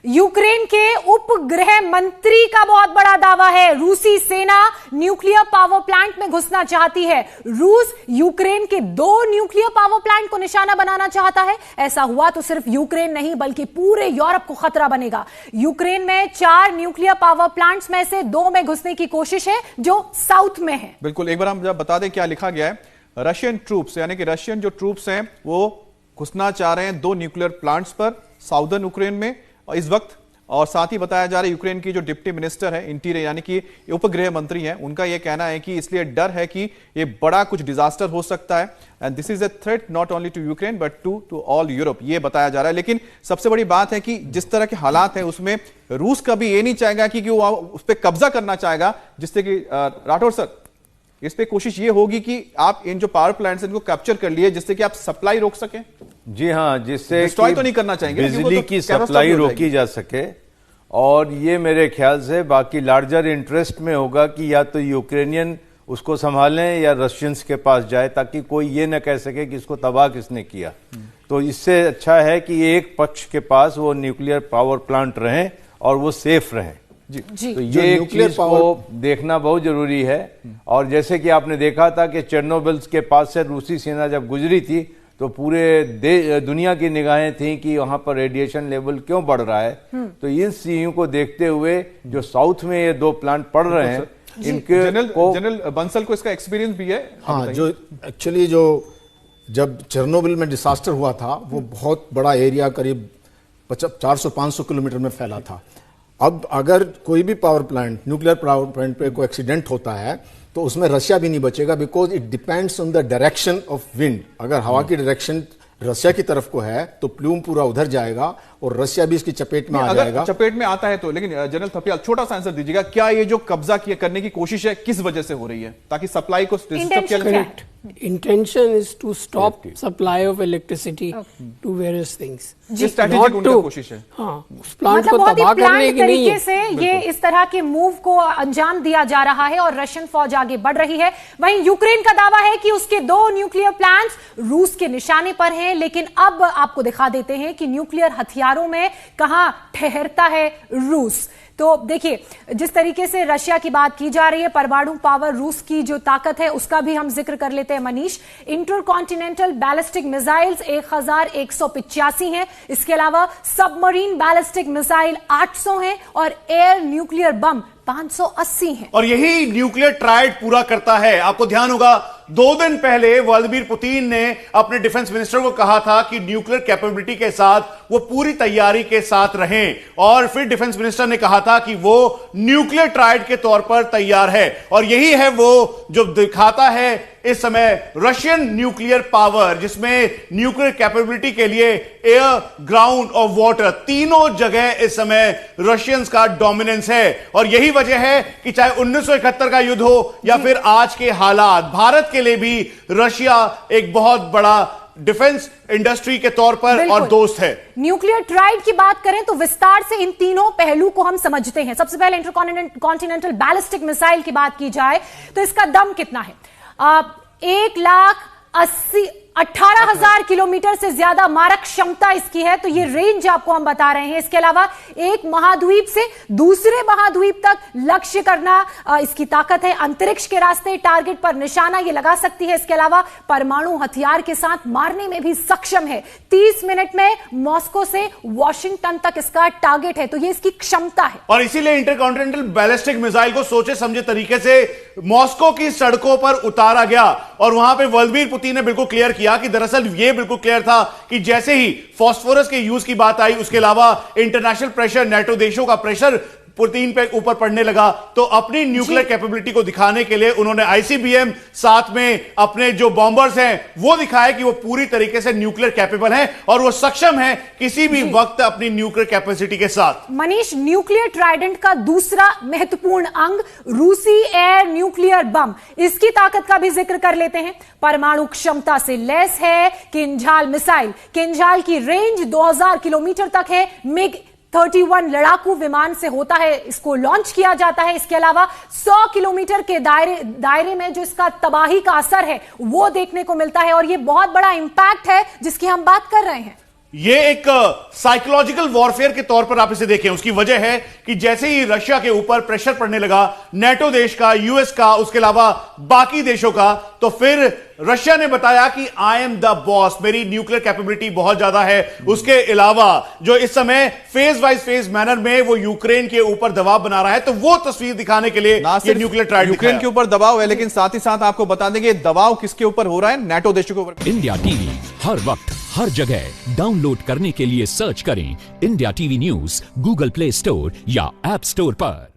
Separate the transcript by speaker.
Speaker 1: Ukraine के उपगृह मंत्री का बहुत बड़ा दावा है, रूसी सेना न्यूक्लियर पावर प्लांट में घुसना चाहती है। रूस यूक्रेन के 2 न्यूक्लियर पावर प्लांट को निशाना बनाना चाहता है। ऐसा हुआ तो सिर्फ यूक्रेन नहीं बल्कि पूरे यूरोप को खतरा बनेगा। यूक्रेन में 4 न्यूक्लियर पावर प्लांट्स में से 2 में घुसने की कोशिश है जो साउथ में है।
Speaker 2: बिल्कुल, एक बार हम बता दें क्या लिखा गया है। रशियन ट्रूप्स यानी कि रशियन जो ट्रूप्स हैं वो घुसना चाह रहे हैं 2 न्यूक्लियर प्लांट्स पर साउदर्न यूक्रेन में इस वक्त। और साथ ही बताया जा रहा है यूक्रेन की जो डिप्टी मिनिस्टर है इंटीरियर यानी कि उपगृह मंत्री हैं, उनका यह कहना है कि इसलिए डर है कि ये बड़ा कुछ डिजास्टर हो सकता है and this is a threat not only to Ukraine but to all Europe, ये बताया जा रहा है। लेकिन सबसे बड़ी बात है कि जिस तरह के हालात हैं उसमें रूस कभी ये नहीं चाहेगा कि वो उस पर कब्जा करना चाहेगा, जिससे कि राठौर सर इस पे कोशिश ये होगी कि आप इन जो पावर प्लांट्स इनको कैप्चर कर लिए जिससे कि आप सप्लाई रोक सकें।
Speaker 3: जी हाँ, जिससे
Speaker 2: डिस्ट्रॉय तो नहीं करना चाहेंगे,
Speaker 3: बिजली की सप्लाई रोकी जा सके। और ये मेरे ख्याल से बाकी लार्जर इंटरेस्ट में होगा कि या तो यूक्रेनियन उसको संभालें या रशियंस के पास जाए, ताकि कोई ये न कह सके कि इसको तबाह किसने किया। तो इससे अच्छा है कि एक पक्ष के पास वो न्यूक्लियर पावर प्लांट रहें और वो सेफ रहें।
Speaker 1: जी।
Speaker 3: तो ये एक चीज को देखना बहुत जरूरी है। और जैसे कि आपने देखा था कि चेरनोबिल के पास से रूसी सेना जब गुजरी थी तो पूरे दुनिया की निगाहें थी कि वहां पर रेडिएशन लेवल क्यों बढ़ रहा है। तो इन चीजों को देखते हुए जो साउथ में ये 2 प्लांट पड़ रहे हैं इनके
Speaker 2: जनरल बंसल को इसका एक्सपीरियंस भी है।
Speaker 4: हाँ, जो एक्चुअली जब चेरनोबिल में डिसास्टर हुआ था वो बहुत बड़ा एरिया करीब 400-500 किलोमीटर में फैला था। अब अगर कोई भी power plant nuclear power plant पे कोई एक्सीडेंट होता है तो उसमें रशिया भी नहीं बचेगा, because it depends on the direction of wind. अगर हवा की डायरेक्शन रशिया की तरफ को है तो प्लूम पूरा उधर जाएगा और रशिया भी इसकी चपेट में आ जाएगा।
Speaker 2: चपेट में आता है तो। लेकिन जनरल थपियाल छोटा सा आंसर दीजिएगा, क्या ये जो कब्जा करने की कोशिश है किस वजह से हो रही है, ताकि सप्लाई को डिस्टर्ब किया जाए?
Speaker 5: Intention is to stop supply of electricity to various things.
Speaker 2: Strategic उनकी कोशिश है।
Speaker 5: हाँ, उस प्लांट को
Speaker 1: बहुत ही
Speaker 5: तबाह करने की नहीं
Speaker 1: तरीके से ये इस तरह के मूव को अंजाम दिया जा रहा है और रशियन फौज आगे बढ़ रही है। वहीं यूक्रेन का दावा है कि उसके 2 न्यूक्लियर प्लांट्स रूस के निशाने पर हैं। लेकिन अब आपको दिखा देते हैं कि न्यूक्लियर हथियारों में कहां ठहरता है रूस। तो देखिए, जिस तरीके से रशिया की बात की जा रही है, परमाणु पावर रूस की जो ताकत है उसका भी हम जिक्र कर लेते हैं मनीष। इंटरकॉन्टिनेंटल बैलिस्टिक मिसाइल्स 1185 हैं। इसके अलावा सबमरीन बैलिस्टिक मिसाइल 800 हैं और एयर न्यूक्लियर बम 580 हैं।
Speaker 6: और यही न्यूक्लियर ट्रायड पूरा करता है। आपको ध्यान होगा 2 दिन पहले व्लादिमीर पुतिन ने अपने डिफेंस मिनिस्टर को कहा था कि न्यूक्लियर कैपेबिलिटी के साथ वो पूरी तैयारी के साथ रहें। और फिर डिफेंस मिनिस्टर ने कहा था कि वो न्यूक्लियर ट्रायड के तौर पर तैयार है। और यही है वो जो दिखाता है इस समय रशियन न्यूक्लियर पावर, जिसमें न्यूक्लियर कैपेबिलिटी के लिए एयर, ग्राउंड और वाटर तीनों जगह इस समय रशियंस का डोमिनेंस है। और यही वजह है कि चाहे 1971 का युद्ध हो या फिर आज के हालात, भारत के लिए भी रशिया एक बहुत बड़ा डिफेंस इंडस्ट्री के तौर पर और दोस्त है।
Speaker 1: न्यूक्लियर ट्राइड की बात करें तो विस्तार से इन तीनों पहलू को हम समझते हैं। सबसे पहले इंटरकॉन्टिनेंटल बैलिस्टिक मिसाइल की बात की जाए तो इसका दम कितना है? 1,18,000 किलोमीटर से ज्यादा मारक क्षमता इसकी है। तो ये रेंज आपको हम बता रहे हैं। इसके अलावा एक महाद्वीप से दूसरे महाद्वीप तक लक्ष्य करना इसकी ताकत है। अंतरिक्ष के रास्ते टारगेट पर निशाना ये लगा सकती है। इसके अलावा परमाणु हथियार के साथ मारने में भी सक्षम है। 30 मिनट में मॉस्को से वॉशिंगटन तक इसका टारगेट है। तो ये इसकी क्षमता है।
Speaker 6: और इसीलिए इंटरकॉन्टिनेंटल बैलिस्टिक मिसाइल को सोचे समझे तरीके से मॉस्को की सड़कों पर उतारा गया। और वहां पर व्लादिमीर पुतिन ने बिल्कुल क्लियर किया कि दरअसल यह बिल्कुल क्लियर था कि जैसे ही फास्फोरस के यूज की बात आई, उसके अलावा इंटरनेशनल प्रेशर, नेटो देशों का प्रेशर पुतिन पे ऊपर पड़ने लगा, तो अपनी न्यूक्लियर कैपेबिलिटी को दिखाने के लिए उन्होंने आईसीबीएम साथ में अपने जो बॉम्बर्स हैं वो दिखाया कि वो पूरी तरीके से न्यूक्लियर कैपेबल हैं और वो सक्षम है किसी भी वक्त अपनी न्यूक्लियर कैपेसिटी के साथ।
Speaker 1: मनीष, न्यूक्लियर ट्राइडेंट का दूसरा महत्वपूर्ण अंग रूसी एयर न्यूक्लियर बम, इसकी ताकत का भी जिक्र कर लेते हैं। परमाणु क्षमता से लैस है किंझाल मिसाइल। किंझाल की रेंज 2000 किलोमीटर तक है। मिग 31 लड़ाकू विमान से होता है, इसको लॉन्च किया जाता है। इसके अलावा 100 किलोमीटर के दायरे में जो इसका तबाही का असर है वो देखने को मिलता है और ये बहुत बड़ा इंपैक्ट है जिसकी हम बात कर रहे हैं।
Speaker 6: ये एक साइकोलॉजिकल वॉरफेयर के तौर पर आप इसे देखें। उसकी वजह है कि जैसे ही रशिया के ऊपर प्रेशर पड़ने लगा नेटो देश का, यूएस का, उसके अलावा बाकी देशों का, तो फिर रशिया ने बताया कि आई एम द बॉस, मेरी न्यूक्लियर कैपेबिलिटी बहुत ज्यादा है। उसके अलावा जो इस समय फेज वाइज फेज मैनर में वो यूक्रेन के ऊपर दबाव बना रहा है, तो वो तस्वीर दिखाने के लिए ये न्यूक्लियर ट्रायल
Speaker 2: यूक्रेन के ऊपर दबाव है, लेकिन साथ ही साथ आपको बता देंगे दबाव किसके ऊपर हो रहा है, नेटो देशों के ऊपर।
Speaker 7: इंडिया टीवी हर वक्त हर जगह डाउनलोड करने के लिए सर्च करें India TV news Google play store या ऐप स्टोर पर।